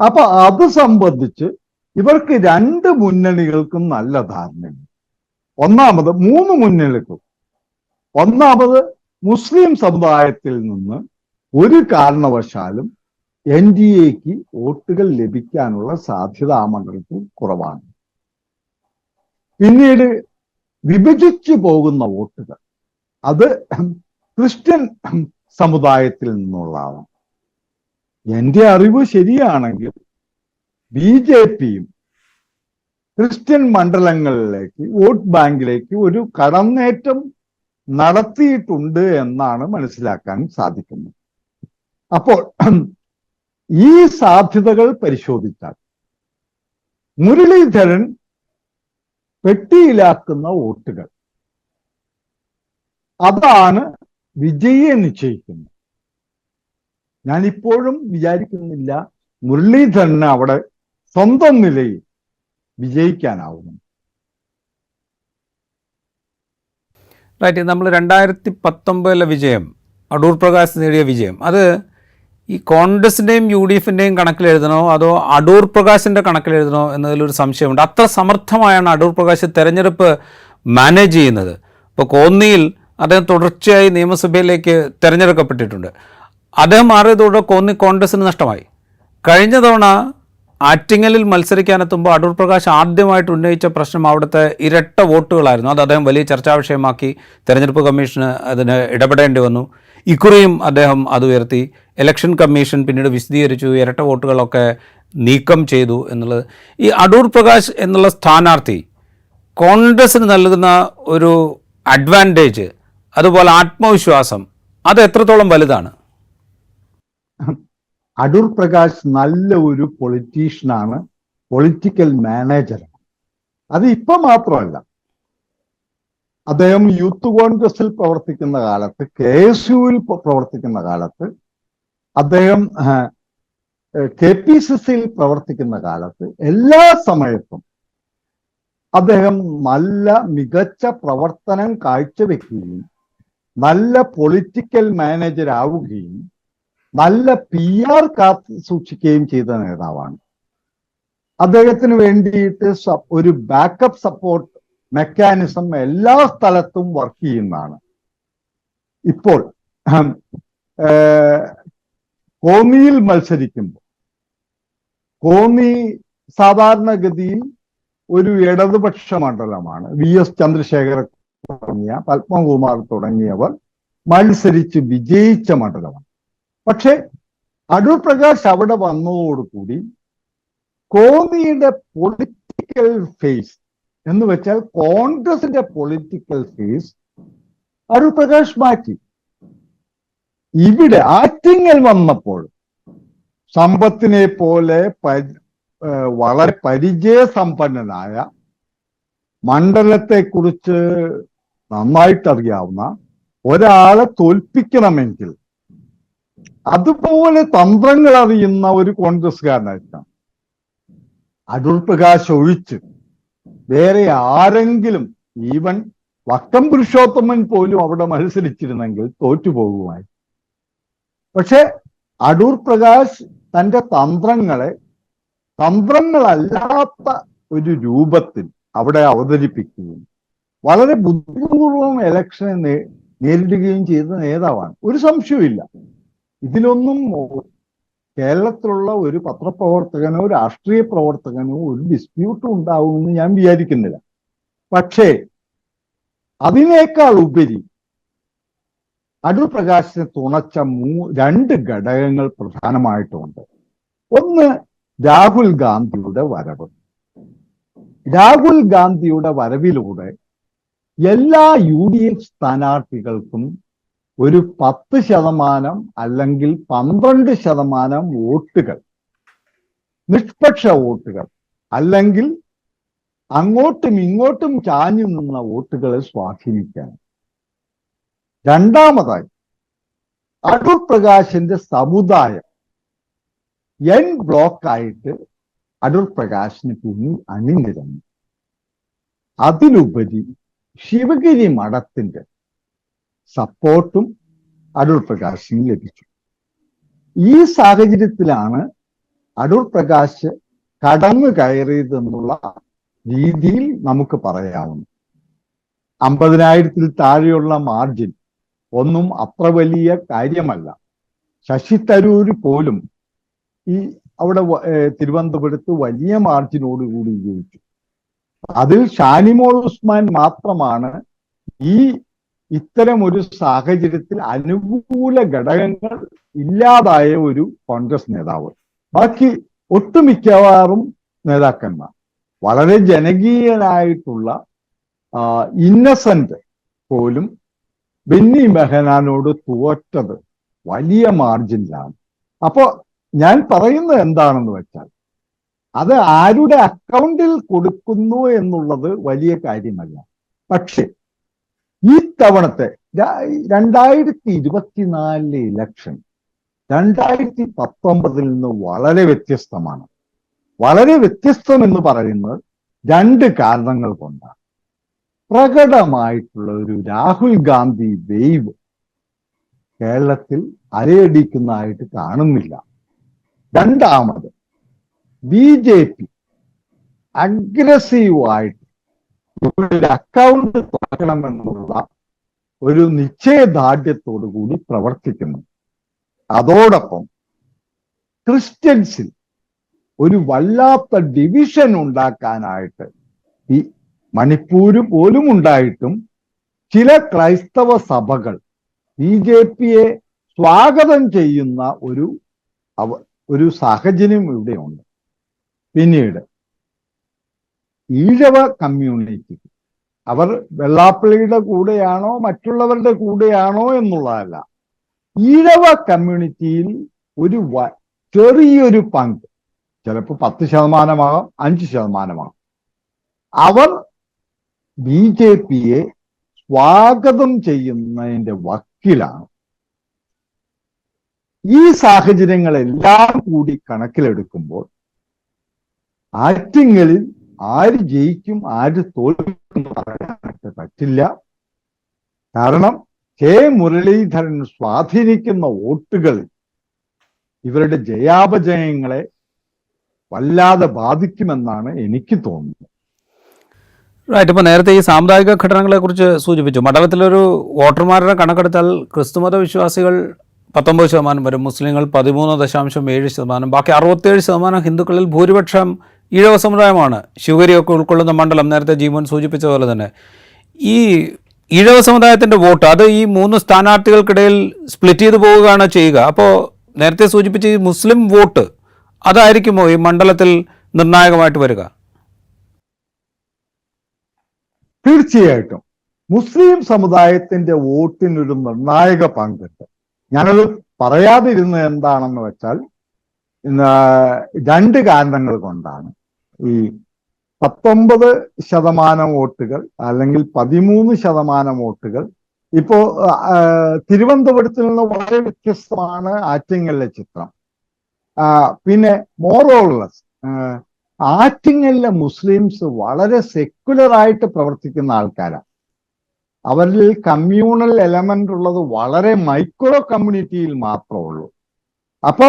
B: അപ്പൊ അത് സംബന്ധിച്ച് ഇവർക്ക് രണ്ട് മുന്നണികൾക്കും നല്ല ധാരണയുണ്ട്. ഒന്നാമത് മൂന്ന് മുന്നണികൾക്കും. ഒന്നാമത് മുസ്ലിം സമുദായത്തിൽ നിന്ന് ഒരു കാരണവശാലും NDAക്ക് വോട്ടുകൾ ലഭിക്കാനുള്ള സാധ്യത ആ മണ്ഡലത്തിൽ കുറവാണ്. പിന്നീട് വിഭജിച്ചു പോകുന്ന വോട്ടുകൾ അത് ക്രിസ്ത്യൻ സമുദായത്തിൽ നിന്നുള്ളതാണ്. എന്റെ അറിവ് ശരിയാണെങ്കിൽ BJPയും ക്രിസ്ത്യൻ മണ്ഡലങ്ങളിലേക്ക്, വോട്ട് ബാങ്കിലേക്ക് ഒരു കടന്നേറ്റം നടത്തിയിട്ടുണ്ട് എന്നാണ് മനസ്സിലാക്കാൻ സാധിക്കുന്നത്. അപ്പോൾ ഈ സാധ്യതകൾ പരിശോധിച്ചാൽ മുരളീധരൻ പെട്ടിയിലാക്കുന്ന വോട്ടുകൾ അതാണ് വിജയെ നിശ്ചയിക്കുന്നത്. ഞാനിപ്പോഴും വിചാരിക്കുന്നില്ല മുരളീധരന് അവിടെ സ്വന്തം നിലയിൽ വിജയിക്കാനാവുന്നു.
A: റൈറ്റ്. നമ്മൾ 2019 വിജയം, അടൂർ പ്രകാശ് നേടിയ വിജയം, അത് ഈ കോൺഗ്രസിൻ്റെയും UDFിൻ്റെയും കണക്കിലെഴുതണോ അതോ അടൂർ പ്രകാശിൻ്റെ കണക്കിലെഴുതണോ എന്നതിലൊരു സംശയമുണ്ട്. അത്ര സമർത്ഥമായാണ് അടൂർ പ്രകാശ് തെരഞ്ഞെടുപ്പ് മാനേജ് ചെയ്യുന്നത്. ഇപ്പോൾ കോന്നിയിൽ അദ്ദേഹം തുടർച്ചയായി നിയമസഭയിലേക്ക് തിരഞ്ഞെടുക്കപ്പെട്ടിട്ടുണ്ട്. അദ്ദേഹം മാറിയതോടെ കോന്നി കോൺഗ്രസിന് നഷ്ടമായി. കഴിഞ്ഞ തവണ ആറ്റിങ്ങലിൽ മത്സരിക്കാനെത്തുമ്പോൾ അടൂർ പ്രകാശ് ആദ്യമായിട്ട് ഉന്നയിച്ച പ്രശ്നം അവിടുത്തെ ഇരട്ട വോട്ടുകളായിരുന്നു. അത് അദ്ദേഹം വലിയ ചർച്ചാ വിഷയമാക്കി. തെരഞ്ഞെടുപ്പ് കമ്മീഷന് അതിന് ഇടപെടേണ്ടി വന്നു. ഇക്കുറിയും അദ്ദേഹം അത് ഉയർത്തി. ഇലക്ഷൻ കമ്മീഷൻ പിന്നീട് വിശദീകരിച്ചു, ഇരട്ട വോട്ടുകളൊക്കെ നീക്കം ചെയ്തു എന്നുള്ളത്. ഈ അടൂർ പ്രകാശ് എന്നുള്ള സ്ഥാനാർത്ഥി കോൺഗ്രസിന് നൽകുന്ന ഒരു അഡ്വാൻറ്റേജ്, അതുപോലെ ആത്മവിശ്വാസം, അത് എത്രത്തോളം വലുതാണ്?
B: അടൂർ പ്രകാശ് നല്ല ഒരു പൊളിറ്റീഷ്യനാണ്, പൊളിറ്റിക്കൽ മാനേജറാണ്. അത് ഇപ്പൊ മാത്രമല്ല, അദ്ദേഹം യൂത്ത് കോൺഗ്രസിൽ പ്രവർത്തിക്കുന്ന കാലത്ത്, KSUവിൽ പ്രവർത്തിക്കുന്ന കാലത്ത്, അദ്ദേഹം KPCCയിൽ പ്രവർത്തിക്കുന്ന കാലത്ത്, എല്ലാ സമയത്തും അദ്ദേഹം നല്ല മികച്ച പ്രവർത്തനം കാഴ്ചവെക്കുകയും നല്ല പൊളിറ്റിക്കൽ മാനേജർ ആവുകയും നല്ല PR കാത്തു സൂക്ഷിക്കുകയും ചെയ്ത നേതാവാണ്. അദ്ദേഹത്തിന് വേണ്ടിയിട്ട് ഒരു ബാക്കപ്പ് സപ്പോർട്ട് മെക്കാനിസം എല്ലാ സ്ഥലത്തും വർക്ക് ചെയ്യുന്നതാണ്. ഇപ്പോൾ കോന്നിയിൽ മത്സരിക്കുമ്പോൾ, കോന്നി സാധാരണഗതിയിൽ ഒരു ഇടതുപക്ഷ മണ്ഡലമാണ്. VS ചന്ദ്രശേഖർ തുടങ്ങിയ, പത്മകുമാർ തുടങ്ങിയവർ മത്സരിച്ച് വിജയിച്ച മണ്ഡലമാണ്. പക്ഷെ അടൂർ പ്രകാശ് അവിടെ വന്നതോടുകൂടി കോന്നിയുടെ പൊളിറ്റിക്കൽ ഫേസ് എന്ന് വെച്ചാൽ കോൺഗ്രസിന്റെ പൊളിറ്റിക്കൽ ഫേസ് അടൂർ പ്രകാശ് മാറ്റി. ഇവിടെ ആറ്റിങ്ങൽ വന്നപ്പോൾ സമ്പത്തിനെ പോലെ വളരെ പരിചയസമ്പന്നനായ, മണ്ഡലത്തെക്കുറിച്ച് നന്നായിട്ടറിയാവുന്ന ഒരാളെ തോൽപ്പിക്കണമെങ്കിൽ അതുപോലെ തന്ത്രങ്ങൾ അറിയുന്ന ഒരു കോൺഗ്രസ്സുകാരനായിരിക്കണം. അടൂർ പ്രകാശ് ഒഴിച്ച് വേറെ ആരെങ്കിലും, ഈവൻ വക്കം പുരുഷോത്തമൻ പോലും അവിടെ മത്സരിച്ചിരുന്നെങ്കിൽ തോറ്റുപോകുമായി. പക്ഷെ അടൂർ പ്രകാശ് തന്റെ തന്ത്രങ്ങളല്ലാത്ത ഒരു രൂപത്തിൽ അവിടെ അവതരിപ്പിക്കുകയും വളരെ ബുദ്ധിപൂർവം ഇലക്ഷനെ നേരിടുകയും ചെയ്ത നേതാവാണ്. ഒരു സംശയവുമില്ല. ഇതിലൊന്നും കേരളത്തിലുള്ള ഒരു പത്രപ്രവർത്തകനോ രാഷ്ട്രീയ പ്രവർത്തകനോ ഒരു ഡിസ്പ്യൂട്ടും ഉണ്ടാവുമെന്ന് ഞാൻ വിചാരിക്കുന്നില്ല. പക്ഷേ അതിനേക്കാൾ ഉപരി അടൂർ പ്രകാശിനെ തുണച്ച രണ്ട് ഘടകങ്ങൾ പ്രധാനമായിട്ടുമുണ്ട്. ഒന്ന്, രാഹുൽ ഗാന്ധിയുടെ വരവ്. രാഹുൽ ഗാന്ധിയുടെ വരവിലൂടെ എല്ലാ UDF സ്ഥാനാർത്ഥികൾക്കും ഒരു 10% അല്ലെങ്കിൽ 12% വോട്ടുകൾ നിഷ്പക്ഷ വോട്ടുകൾ അല്ലെങ്കിൽ അങ്ങോട്ടും ഇങ്ങോട്ടും ചാഞ്ഞു നിന്ന വോട്ടുകളെ സ്വാധീനിക്കാൻ. രണ്ടാമതായി അടൂർ പ്രകാശിന്റെ സമുദായം എൻ ബ്ലോക്കായിട്ട് അടൂർ പ്രകാശിന് പിന്നിൽ അണിനിരന്നു. അതിലുപരി ശിവഗിരി മഠത്തിന്റെ സപ്പോർട്ടും അടൂർ പ്രകാശിന് ലഭിച്ചു. ഈ സാഹചര്യത്തിലാണ് അടൂർ പ്രകാശ് കടന്നു കയറിയതെന്നുള്ള രീതിയിൽ നമുക്ക് പറയാവുന്നു. 50,000-ൽ താഴെയുള്ള മാർജിൻ ഒന്നും അത്ര വലിയ കാര്യമല്ല. ശശി തരൂര് പോലും അവിടെ തിരുവനന്തപുരത്ത് വലിയ മാർജിനോടുകൂടി ജയിച്ചു. അതിൽ ഷാനിമോൾ ഉസ്മാൻ മാത്രമാണ് ഇത്തരം ഒരു സാഹചര്യത്തിൽ അനുകൂല ഘടകങ്ങൾ ഇല്ലാതായ ഒരു കോൺഗ്രസ് നേതാവ്. ബാക്കി ഒട്ടുമിക്കവാറും നേതാക്കന്മാർ വളരെ ജനകീയനായിട്ടുള്ള ഇന്നസെന്റ് പോലും ബെന്നി ബെഹനാനോട് തോറ്റത് വലിയ മാർജിനിലാണ്. അപ്പോ ഞാൻ പറയുന്നത് എന്താണെന്ന് വെച്ചാൽ അത് ആരുടെ അക്കൗണ്ടിൽ കൊടുക്കുന്നു എന്നുള്ളത് വലിയ കാര്യമല്ല. പക്ഷെ ഈ തവണത്തെ 2024 ഇലക്ഷൻ 2019 നിന്ന് വളരെ വ്യത്യസ്തമാണ്. വളരെ വ്യത്യസ്തം എന്ന് പറയുന്നത് 2 കാരണങ്ങൾ കൊണ്ടാണ്. പ്രകടമായിട്ടുള്ള ഒരു രാഹുൽ ഗാന്ധി വേവ് കേരളത്തിൽ അലയടിക്കുന്നതായിട്ട് കാണുന്നില്ല. രണ്ടാമത് BJP അഗ്രസീവായിട്ട് ഒരു അക്കൗണ്ട് തുറക്കണമെന്നുള്ള ഒരു നിശ്ചയദാർഢ്യത്തോടു കൂടി പ്രവർത്തിക്കുന്നു. അതോടൊപ്പം ക്രിസ്ത്യൻസിൽ ഒരു വല്ലാത്ത ഡിവിഷൻ ഉണ്ടാക്കാനായിട്ട് ഈ മണിപ്പൂര് പോലും ഉണ്ടായിട്ടും ചില ക്രൈസ്തവ സഭകൾ BJPയെ സ്വാഗതം ചെയ്യുന്ന ഒരു സാഹചര്യം ഇവിടെയുണ്ട്. പിന്നീട് ഈഴവ കമ്മ്യൂണിറ്റി അവർ വെള്ളാപ്പള്ളിയുടെ കൂടെയാണോ മറ്റുള്ളവരുടെ കൂടെയാണോ എന്നുള്ളതല്ല, ഈഴവ കമ്മ്യൂണിറ്റിയിൽ ഒരു ചെറിയൊരു പങ്ക്, ചിലപ്പോൾ 10%, 5%, അവർ BJPയെ സ്വാഗതം ചെയ്യുന്നതിന്റെ വക്കിലാണ്. ഈ സാഹചര്യങ്ങളെല്ലാം കൂടി കണക്കിലെടുക്കുമ്പോൾ ആറ്റിങ്ങലിൽ ആര് ജയിക്കും ആര് തോൽക്കും പറയാനായിട്ട് പറ്റില്ല. കാരണം കെ മുരളീധരൻ സ്വാധീനിക്കുന്ന വോട്ടുകൾ ഇവരുടെ ജയാപജയങ്ങളെ വല്ലാതെ ബാധിക്കുമെന്നാണ് എനിക്ക് തോന്നുന്നത്.
A: റൈറ്റ്. ഇപ്പോൾ നേരത്തെ ഈ സാമുദായിക ഘടനകളെ കുറിച്ച് സൂചിപ്പിച്ചു. മണ്ഡലത്തിലൊരു വോട്ടർമാരുടെ കണക്കെടുത്താൽ ക്രിസ്തുമത വിശ്വാസികൾ 19% വരും, മുസ്ലിങ്ങൾ 13.7%, ബാക്കി 67% ഹിന്ദുക്കളിൽ ഭൂരിപക്ഷം ഈഴവ സമുദായമാണ്. ശിവഗിരിയൊക്കെ ഉൾക്കൊള്ളുന്ന മണ്ഡലം നേരത്തെ ജീവൻ സൂചിപ്പിച്ച പോലെ തന്നെ ഈ ഈഴവ സമുദായത്തിൻ്റെ വോട്ട് അത് ഈ 3 സ്ഥാനാർത്ഥികൾക്കിടയിൽ സ്പ്ലിറ്റ് ചെയ്തു പോവുകയാണ് ചെയ്യുക. അപ്പോൾ നേരത്തെ സൂചിപ്പിച്ച ഈ മുസ്ലിം വോട്ട് അതായിരിക്കുമോ ഈ മണ്ഡലത്തിൽ നിർണായകമായിട്ട് വരിക?
B: തീർച്ചയായിട്ടും മുസ്ലിം സമുദായത്തിന്റെ വോട്ടിനൊരു നിർണായക പങ്കുണ്ട്. ഞാനത് പറയാതിരുന്നത് എന്താണെന്ന് വെച്ചാൽ 2 കാരണങ്ങൾ കൊണ്ടാണ്. ഈ 19% വോട്ടുകൾ അല്ലെങ്കിൽ 13% വോട്ടുകൾ ഇപ്പോ തിരുവനന്തപുരത്തിൽ നിന്ന് വളരെ വ്യത്യസ്തമാണ് ആറ്റിങ്ങലിലെ ചിത്രം. പിന്നെ മോറോളസ് ആറ്റിങ്ങലിലെ മുസ്ലിംസ് വളരെ സെക്യുലറായിട്ട് പ്രവർത്തിക്കുന്ന ആൾക്കാരാണ്. അവരിൽ കമ്മ്യൂണൽ എലമെന്റ് ഉള്ളത് വളരെ മൈക്രോ കമ്മ്യൂണിറ്റിയിൽ മാത്രമേ ഉള്ളൂ. അപ്പോ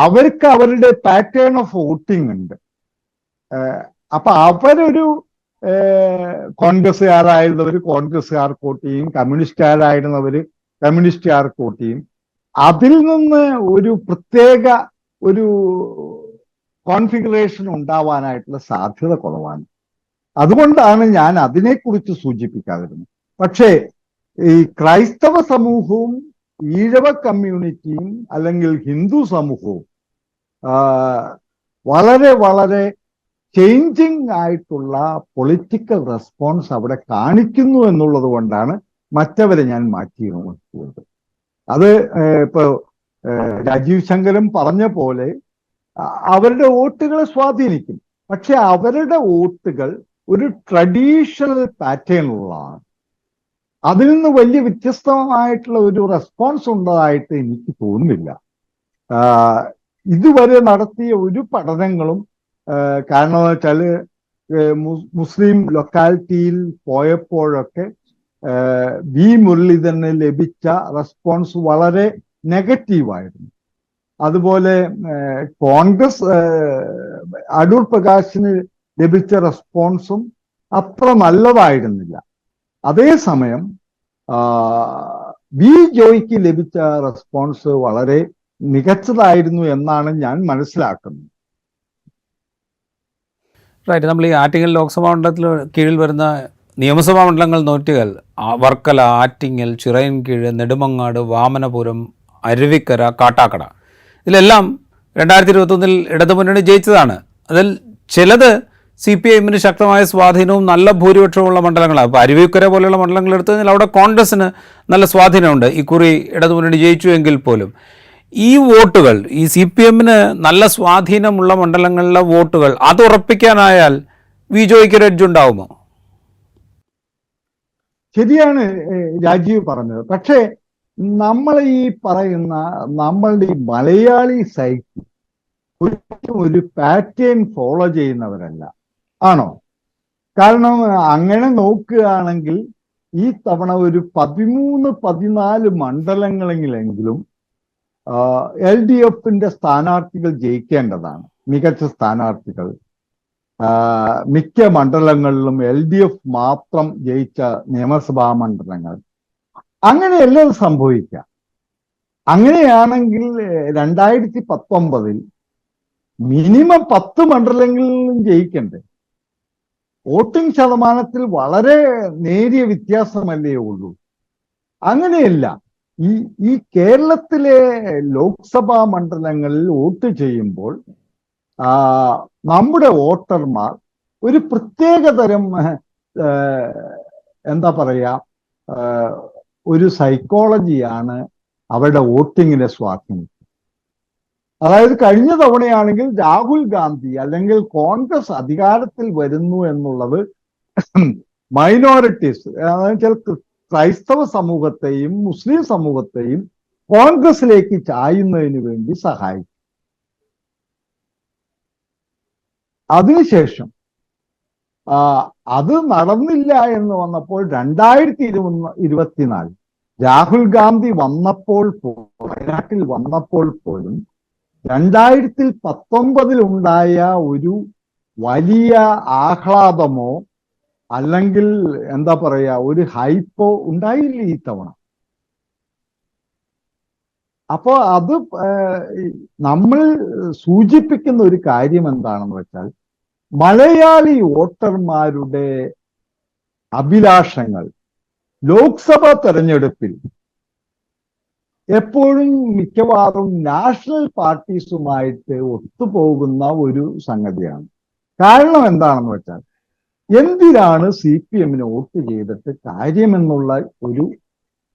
B: അവർക്ക് അവരുടെ പാറ്റേൺ ഓഫ് വോട്ടിംഗ് ഉണ്ട്. അപ്പൊ അവരൊരു കോൺഗ്രസ്സുകാരായിരുന്നവർ കോൺഗ്രസ്സുകാർക്ക് വോട്ട് ചെയ്യും, കമ്മ്യൂണിസ്റ്റുകാരായിരുന്നവർ കമ്മ്യൂണിസ്റ്റുകാർക്ക് വോട്ട് ചെയ്യും. അതിൽ നിന്ന് ഒരു പ്രത്യേക ഒരു കോൺഫിഗറേഷൻ ഉണ്ടാവാനായിട്ടുള്ള സാധ്യത കുറവാണ്. അതുകൊണ്ടാണ് ഞാൻ അതിനെക്കുറിച്ച് സൂചിപ്പിക്കാതിരുന്നത്. പക്ഷേ ഈ ക്രൈസ്തവ സമൂഹവും ഈഴവ കമ്മ്യൂണിറ്റിയും അല്ലെങ്കിൽ ഹിന്ദു സമൂഹവും വളരെ വളരെ ചേഞ്ചിങ് ആയിട്ടുള്ള പൊളിറ്റിക്കൽ റെസ്പോൺസ് അവിടെ കാണിക്കുന്നു എന്നുള്ളത് കൊണ്ടാണ് മറ്റവരെ ഞാൻ മാറ്റി നിർത്തിയത്. അത് ഇപ്പോ രാജീവ് ശങ്കരും പറഞ്ഞ പോലെ അവരുടെ വോട്ടുകളെ സ്വാധീനിക്കും. പക്ഷെ അവരുടെ വോട്ടുകൾ ഒരു ട്രഡീഷണൽ പാറ്റേണിലുള്ളതാണ്. അതിൽ നിന്ന് വലിയ വ്യത്യസ്തമായിട്ടുള്ള ഒരു റെസ്പോൺസ് ഉള്ളതായിട്ട് എനിക്ക് തോന്നുന്നില്ല. ഇതുവരെ നടത്തിയ ഒരു പഠനങ്ങളും, കാരണം എന്ന് വെച്ചാൽ മുസ്ലിം ലൊക്കാലിറ്റിയിൽ പോയപ്പോഴൊക്കെ വി മുരളീധരന് ലഭിച്ച റെസ്പോൺസ് വളരെ നെഗറ്റീവായിരുന്നു. അതുപോലെ കോൺഗ്രസ് അടൂർ പ്രകാശിന് ലഭിച്ച റെസ്പോൺസും അത്ര നല്ലതായിരുന്നില്ല. അതേസമയം വി ജോയ്ക്ക് ലഭിച്ച റെസ്പോൺസ് വളരെ മികച്ചതായിരുന്നു എന്നാണ് ഞാൻ മനസ്സിലാക്കുന്നത്.
A: റൈറ്റ്. നമ്മൾ ഈ ആറ്റിങ്ങൽ ലോക്സഭാ മണ്ഡലത്തിൽ കീഴിൽ വരുന്ന നിയമസഭാ മണ്ഡലങ്ങൾ നോക്കിയാൽ വർക്കല, ആറ്റിങ്ങൽ, ചിറയൻകീഴ്, നെടുമങ്ങാട്, വാമനപുരം, അരുവിക്കര, കാട്ടാക്കട, ഇതിലെല്ലാം 2021 ഇടതുമുന്നണി ജയിച്ചതാണ്. അതിൽ ചിലത് CPIM ശക്തമായ സ്വാധീനവും നല്ല ഭൂരിപക്ഷവുമുള്ള മണ്ഡലങ്ങളാണ്. ഇപ്പോൾ അരുവിക്കര പോലെയുള്ള മണ്ഡലങ്ങൾ എടുത്തു കഴിഞ്ഞാൽ അവിടെ കോൺഗ്രസിന് നല്ല സ്വാധീനമുണ്ട്. ഇക്കുറി ഇടതുമുന്നണി ജയിച്ചു എങ്കിൽ പോലും ഈ വോട്ടുകൾ, ഈ CPM നല്ല സ്വാധീനമുള്ള മണ്ഡലങ്ങളിലെ വോട്ടുകൾ അത് ഉറപ്പിക്കാനായാൽ വിജോയ്ക്ക് ഒരു എഡ്ജ് ഉണ്ടാവുമോ?
B: ശരിയാണ് രാജീവ് പറഞ്ഞത്. പക്ഷേ നമ്മൾ ഈ പറയുന്ന നമ്മളുടെ ഈ മലയാളി സൈക്കിൾ ഒരു പാറ്റേൺ ഫോളോ ചെയ്യുന്നവരല്ല, ആണോ? കാരണം അങ്ങനെ നോക്കുകയാണെങ്കിൽ ഈ തവണ ഒരു 13-14 മണ്ഡലങ്ങളെങ്കിലും LDFന്റെ സ്ഥാനാർത്ഥികൾ ജയിക്കേണ്ടതാണ്, മികച്ച സ്ഥാനാർത്ഥികൾ. മിക്ക മണ്ഡലങ്ങളിലും LDF മാത്രം ജയിച്ച നിയമസഭാ മണ്ഡലങ്ങൾ. അങ്ങനെയല്ല സംഭവിക്കാം. അങ്ങനെയാണെങ്കിൽ 2019 മിനിമം 10 മണ്ഡലങ്ങളിലും ജയിക്കണ്ടേ? വോട്ടിംഗ് ശതമാനത്തിൽ വളരെ നേരിയ വ്യത്യാസമല്ലേ ഉള്ളൂ. അങ്ങനെയല്ല. ഈ കേരളത്തിലെ ലോക്സഭാ മണ്ഡലങ്ങളിൽ വോട്ട് ചെയ്യുമ്പോൾ നമ്മുടെ വോട്ടർമാർ ഒരു പ്രത്യേകതരം എന്താ പറയാ ഒരു സൈക്കോളജിയാണ് അവരുടെ വോട്ടിങ്ങിനെ സ്വാധീനിക്കുന്നത്. അതായത് കഴിഞ്ഞ തവണയാണെങ്കിൽ രാഹുൽ ഗാന്ധി അല്ലെങ്കിൽ കോൺഗ്രസ് അധികാരത്തിൽ വരുന്നു എന്നുള്ളത് മൈനോറിറ്റീസ്, അതായത് ക്രൈസ്തവ സമൂഹത്തെയും മുസ്ലിം സമൂഹത്തെയും കോൺഗ്രസിലേക്ക് ചായുന്നതിന് വേണ്ടി സഹായിക്കും. അതിനുശേഷം അത് നടന്നില്ല എന്ന് വന്നപ്പോൾ 2024 രാഹുൽ ഗാന്ധി വന്നപ്പോൾ, വയനാട്ടിൽ വന്നപ്പോൾ പോലും 2019 ഉണ്ടായ ഒരു വലിയ ആഹ്ലാദമോ അല്ലെങ്കിൽ എന്താ പറയാ ഒരു ഹൈപ്പോ ഉണ്ടായില്ല ഈ തവണ. അപ്പോ അത് നമ്മൾ സൂചിപ്പിക്കുന്ന ഒരു കാര്യം എന്താണെന്ന് വെച്ചാൽ മലയാളി വോട്ടർമാരുടെ അഭിലാഷങ്ങൾ ലോക്സഭാ തെരഞ്ഞെടുപ്പിൽ എപ്പോഴും മിക്കവാറും നാഷണൽ പാർട്ടീസുമായിട്ട് ഒത്തുപോകുന്ന ഒരു സംഗതിയാണ്. കാരണം എന്താണെന്ന് വെച്ചാൽ എന്തിനാണ് CPM വോട്ട് ചെയ്തിട്ട് കാര്യമെന്നുള്ള ഒരു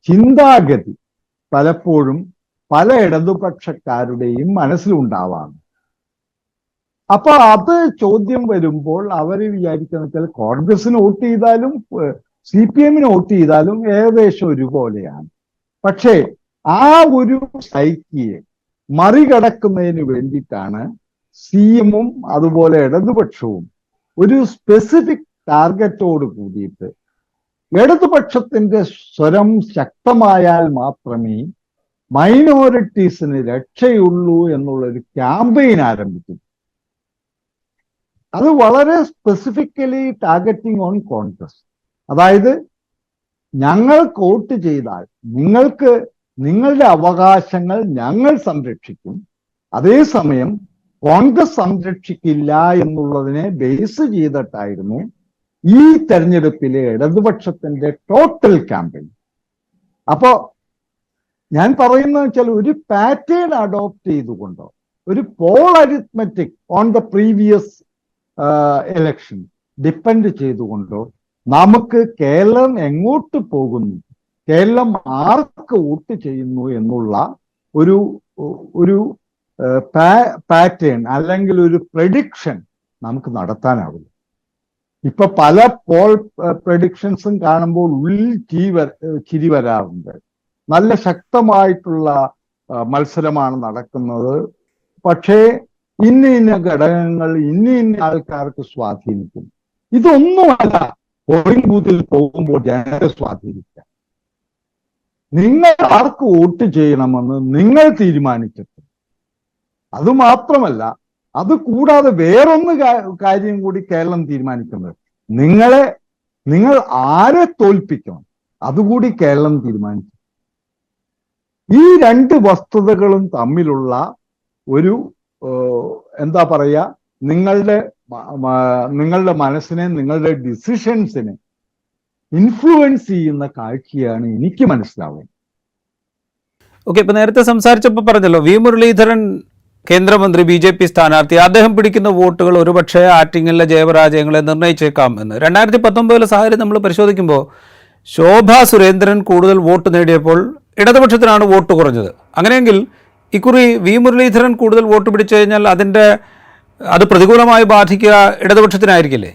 B: ചിന്താഗതി പലപ്പോഴും പല ഇടതുപക്ഷക്കാരുടെയും മനസ്സിലുണ്ടാവാണ്. അപ്പൊ അത് ചോദ്യം വരുമ്പോൾ അവർ വിചാരിക്കുന്ന വെച്ചാൽ കോൺഗ്രസിന് വോട്ട് ചെയ്താലും CPM വോട്ട് ചെയ്താലും ഏകദേശം ഒരുപോലെയാണ്. പക്ഷേ ആ ഒരു സൈക്കിയെ മറികടക്കുന്നതിന് വേണ്ടിയിട്ടാണ് CM-ഉം അതുപോലെ ഇടതുപക്ഷവും ഒരു സ്പെസിഫിക് ടാർഗറ്റോട് കൂടിയിട്ട് ഇടതുപക്ഷത്തിന്റെ സ്വരം ശക്തമായാൽ മാത്രമേ മൈനോറിറ്റീസിന് രക്ഷയുള്ളൂ എന്നുള്ളൊരു ക്യാമ്പയിൻ ആരംഭിച്ചു. അത് വളരെ സ്പെസിഫിക്കലി ടാർഗറ്റിംഗ് ഓൺ കോൺഗ്രസ്. അതായത് ഞങ്ങൾക്ക് വോട്ട് ചെയ്താൽ നിങ്ങൾക്ക് നിങ്ങളുടെ അവകാശങ്ങൾ ഞങ്ങൾ സംരക്ഷിക്കും, അതേസമയം കോൺഗ്രസ് സംരക്ഷിക്കില്ല എന്നുള്ളതിനെ ബേസ് ചെയ്തിട്ടായിരുന്നു ഈ തെരഞ്ഞെടുപ്പിലെ ഇടതുപക്ഷത്തിന്റെ ടോട്ടൽ ക്യാമ്പയിൻ. അപ്പോ ഞാൻ പറയുന്നത് വെച്ചാൽ ഒരു പാറ്റേൺ അഡോപ്റ്റ് ചെയ്തുകൊണ്ടോ ഒരു poll arithmetic on the previous election depend ചെയ്തുകൊണ്ടോ നമുക്ക് കേരളം എങ്ങോട്ട് പോകുന്നു, കേരളം ആർക്ക് വോട്ട് ചെയ്യുന്നു എന്നുള്ള ഒരു പാറ്റേൺ അല്ലെങ്കിൽ ഒരു പ്രഡിക്ഷൻ നമുക്ക് നടത്താനാവില്ല. ഇപ്പൊ പല പോൾ പ്രഡിക്ഷൻസും കാണുമ്പോൾ ഉള്ളിൽ ചിരി വരാറുണ്ട്. നല്ല ശക്തമായിട്ടുള്ള മത്സരമാണ് നടക്കുന്നത്, പക്ഷേ ഇന്ന ഘടകങ്ങൾ ഇന്ന ആൾക്കാർക്ക് സ്വാധീനിക്കും. ഇതൊന്നുമല്ല പോളിംഗ് ബൂത്തിൽ പോകുമ്പോൾ ജനങ്ങളെ സ്വാധീനിക്കുക. നിങ്ങൾ ആർക്ക് വോട്ട് ചെയ്യണമെന്ന് നിങ്ങൾ തീരുമാനിച്ചിട്ട്, അതുമാത്രമല്ല അത് കൂടാതെ വേറൊന്ന് കാര്യം കൂടി കേരളം തീരുമാനിക്കുന്നത്, നിങ്ങൾ ആരെ തോൽപ്പിക്കണം അതുകൂടി കേരളം തീരുമാനിച്ചു. ഈ രണ്ട് വസ്തുതകളും തമ്മിലുള്ള ഒരു എന്താ പറയുക, നിങ്ങളുടെ മനസ്സിനെ, നിങ്ങളുടെ ഡിസിഷൻസിനെ ഇൻഫ്ലുവൻസ് ചെയ്യുന്ന കാഴ്ചയാണ് എനിക്ക് മനസ്സിലാവുന്നത്.
A: ഓക്കെ, ഇപ്പൊ നേരത്തെ സംസാരിച്ചപ്പോൾ പറഞ്ഞല്ലോ വി മുരളീധരൻ കേന്ദ്രമന്ത്രി BJP സ്ഥാനാർത്ഥി, അദ്ദേഹം പിടിക്കുന്ന വോട്ടുകൾ ഒരുപക്ഷെ ആറ്റിങ്ങലിലെ ജയപരാജയങ്ങളെ നിർണ്ണയിച്ചേക്കാം എന്ന്. 2019 സാഹചര്യം നമ്മൾ പരിശോധിക്കുമ്പോൾ ശോഭാ സുരേന്ദ്രൻ കൂടുതൽ വോട്ട് നേടിയപ്പോൾ ഇടതുപക്ഷത്തിനാണ് വോട്ട് കുറഞ്ഞത്. അങ്ങനെയെങ്കിൽ ഇക്കുറി വി മുരളീധരൻ കൂടുതൽ വോട്ട് പിടിച്ചു കഴിഞ്ഞാൽ അത് പ്രതികൂലമായി ബാധിക്കുക ഇടതുപക്ഷത്തിനായിരിക്കില്ലേ?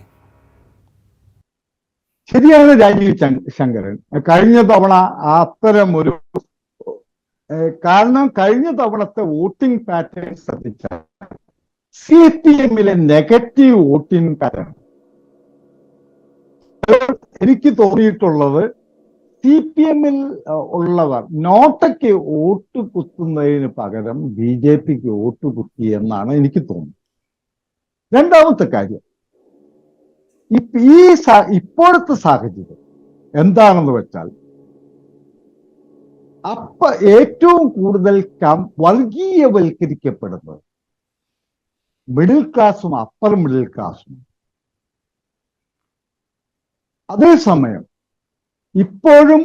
B: ശരിയാണ് രാജീവ് ശങ്കരൻ. കഴിഞ്ഞ തവണ അത്തരം ഒരു കാരണം കഴിഞ്ഞ തവണത്തെ വോട്ടിംഗ് പാറ്റേൺ ശ്രദ്ധിച്ചാൽ CPM-ലെ നെഗറ്റീവ് വോട്ടിംഗ് പാറ്റേൺ എനിക്ക് തോന്നിയിട്ടുള്ളത്, CPM-ൽ ഉള്ളവർ നോട്ടയ്ക്ക് വോട്ട് കുത്തുന്നതിന് പകരം BJP-ക്ക് വോട്ട് കുത്തി എന്നാണ് എനിക്ക് തോന്നുന്നത്. രണ്ടാമത്തെ കാര്യം, ഇപ്പോഴത്തെ സാഹചര്യം എന്താണെന്ന് വെച്ചാൽ, ഏറ്റവും കൂടുതൽ വർഗീയവൽക്കരിക്കപ്പെടുന്നത് മിഡിൽ ക്ലാസ്സും അപ്പർ മിഡിൽ ക്ലാസ്സും. അതേസമയം ഇപ്പോഴും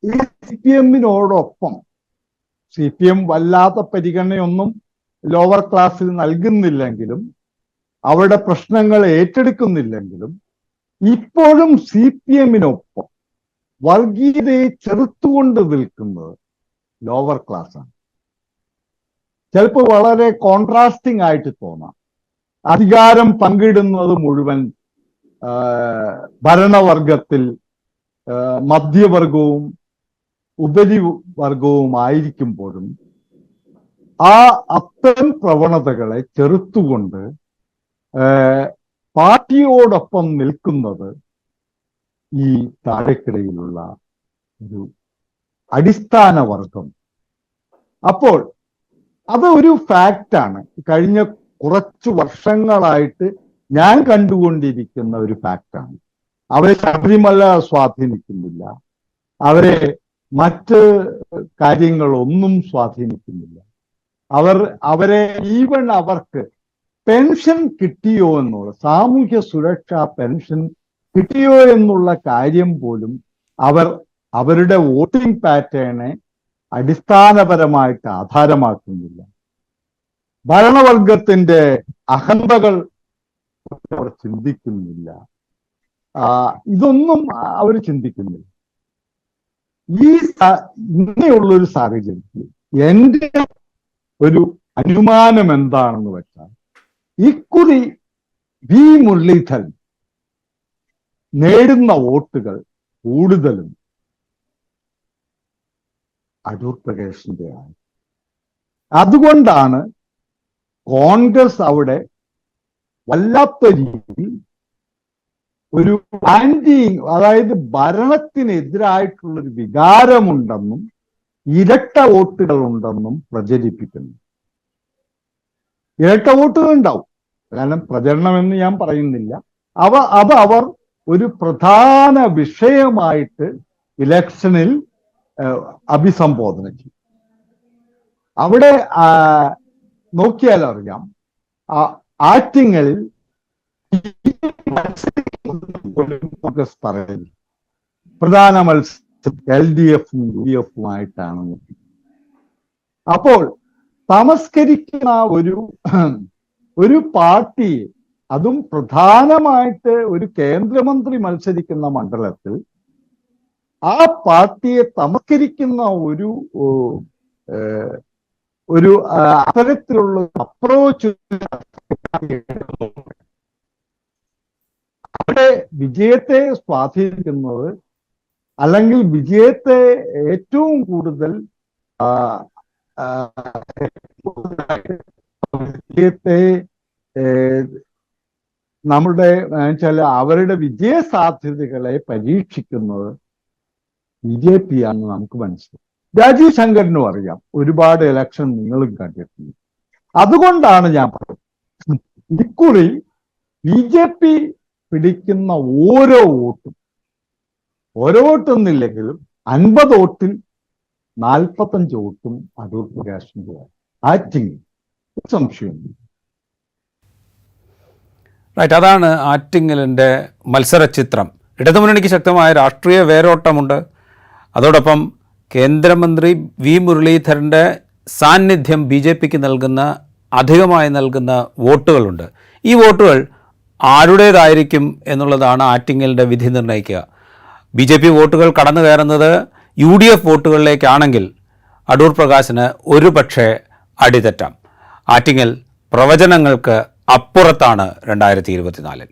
B: ഈ CPM-നോടൊപ്പം CPM വല്ലാത്ത പരിഗണനയൊന്നും ലോവർ ക്ലാസ്സിൽ നൽകുന്നില്ലെങ്കിലും, അവരുടെ പ്രശ്നങ്ങൾ ഏറ്റെടുക്കുന്നില്ലെങ്കിലും, ഇപ്പോഴും CPM-നൊപ്പം വർഗീയതയെ ചെറുത്തുകൊണ്ട് നിൽക്കുന്നത് ലോവർ ക്ലാസ്സാണ്. ചിലപ്പോൾ വളരെ കോൺട്രാസ്റ്റിംഗ് ആയിട്ട് തോന്നാം. അധികാരം പങ്കിടുന്നത് മുഴുവൻ ഭരണവർഗത്തിൽ മധ്യവർഗവും ഉപരിവർഗവുമായിരിക്കുമ്പോഴും അത്തരം പ്രവണതകളെ ചെറുത്തുകൊണ്ട് പാർട്ടിയോടൊപ്പം നിൽക്കുന്നത് ഈ താഴെക്കിടയിലുള്ള ഒരു അടിസ്ഥാന വർഗം. അപ്പോൾ അത് ഒരു ഫാക്റ്റാണ്. കഴിഞ്ഞ കുറച്ചു വർഷങ്ങളായിട്ട് ഞാൻ കണ്ടുകൊണ്ടിരിക്കുന്ന ഒരു ഫാക്റ്റാണ്. അവരെ ശബരിമല സ്വാധീനിക്കുന്നില്ല, അവരെ മറ്റ് കാര്യങ്ങളൊന്നും സ്വാധീനിക്കുന്നില്ല. അവരെ ഈവൻ അവർക്ക് പെൻഷൻ കിട്ടിയോ എന്നുള്ള, സാമൂഹ്യ സുരക്ഷാ പെൻഷൻ കിട്ടിയോ എന്നുള്ള കാര്യം പോലും അവരുടെ വോട്ടിംഗ് പാറ്റേണെ അടിസ്ഥാനപരമായിട്ട് ആധാരമാക്കുന്നില്ല. ഭരണവർഗത്തിന്റെ അഹന്തകൾ അവർ ചിന്തിക്കുന്നില്ല. ഇതൊന്നും അവർ ചിന്തിക്കുന്നില്ല. ഇങ്ങനെയുള്ളൊരു സാഹചര്യത്തിൽ എൻ്റെ ഒരു അനുമാനം എന്താണെന്ന് വെച്ചാൽ, ഇക്കുറി വി മുരളീധരൻ നേടുന്ന വോട്ടുകൾ കൂടുതലും അടൂർ പ്രകാശിന്റെയാണ്. അതുകൊണ്ടാണ് കോൺഗ്രസ് അവിടെ വല്ലാത്ത രീതിയിൽ ഒരു അതായത് ഭരണത്തിനെതിരായിട്ടുള്ളൊരു വികാരമുണ്ടെന്നും ഇരട്ട വോട്ടുകൾ ഉണ്ടെന്നും പ്രചരിപ്പിക്കുന്നു. ഇരട്ട വോട്ടുകൾ ഉണ്ടാവും, കാരണം പ്രചരണമെന്ന് ഞാൻ പറയുന്നില്ല. അവർ ഒരു പ്രധാന വിഷയമായിട്ട് ഇലക്ഷനിൽ അഭിസംബോധന ചെയ്യും. അവിടെ നോക്കിയാൽ അറിയാം, ആറ്റിങ്ങലിൽ കോൺഗ്രസ് പറയുന്നു പ്രധാന മത്സരം LDF-ഉം UDF-ഉമായിട്ടാണ്. അപ്പോൾ തമസ്കരിക്കുന്ന ഒരു പാർട്ടി, അതും പ്രധാനമായിട്ട് ഒരു കേന്ദ്രമന്ത്രി മത്സരിക്കുന്ന മണ്ഡലത്തിൽ ആ പാർട്ടിയെ തമസ്കരിക്കുന്ന ഒരു ഒരു അത്തരത്തിലുള്ള അപ്രോച്ച് അവിടെ വിജയത്തെ സ്വാധീനിക്കുന്നത് അല്ലെങ്കിൽ വിജയത്തെ ഏറ്റവും കൂടുതൽ വിജയത്തെ നമ്മുടെ വെച്ചാൽ അവരുടെ വിജയ സാധ്യതകളെ പരീക്ഷിക്കുന്നത് BJP ആണെന്ന് നമുക്ക് മനസ്സിലാവും. രാജീവ് ശങ്കറിനും അറിയാം, ഒരുപാട് ഇലക്ഷൻ നിങ്ങളും കണ്ടിട്ടുണ്ട്. അതുകൊണ്ടാണ് ഞാൻ പറയുന്നത് ഇക്കുറി BJP പിടിക്കുന്ന ഓരോ വോട്ടൊന്നില്ലെങ്കിലും 50 വോട്ടിൽ 45 വോട്ടും അടൂർ പ്രകാശിന്റെ ആറ്റിങ് സംശയം.
A: റൈറ്റ്, അതാണ് ആറ്റിങ്ങലിൻ്റെ മത്സരചിത്രം. ഇടതുമുന്നണിക്ക് ശക്തമായ രാഷ്ട്രീയ വേരോട്ടമുണ്ട്. അതോടൊപ്പം കേന്ദ്രമന്ത്രി വി മുരളീധരൻ്റെ സാന്നിധ്യം BJPക്ക് അധികമായി നൽകുന്ന വോട്ടുകളുണ്ട്. ഈ വോട്ടുകൾ ആരുടേതായിരിക്കും എന്നുള്ളതാണ് ആറ്റിങ്ങലിൻ്റെ വിധി നിർണ്ണയിക്കുക. BJP വോട്ടുകൾ കടന്നു കയറുന്നത് UDF വോട്ടുകളിലേക്കാണെങ്കിൽ അടൂർ പ്രകാശിന് ഒരുപക്ഷെ അടിതെറ്റാം. ആറ്റിങ്ങൽ പ്രവചനങ്ങൾക്ക് അപ്പുറത്താണ് 2024.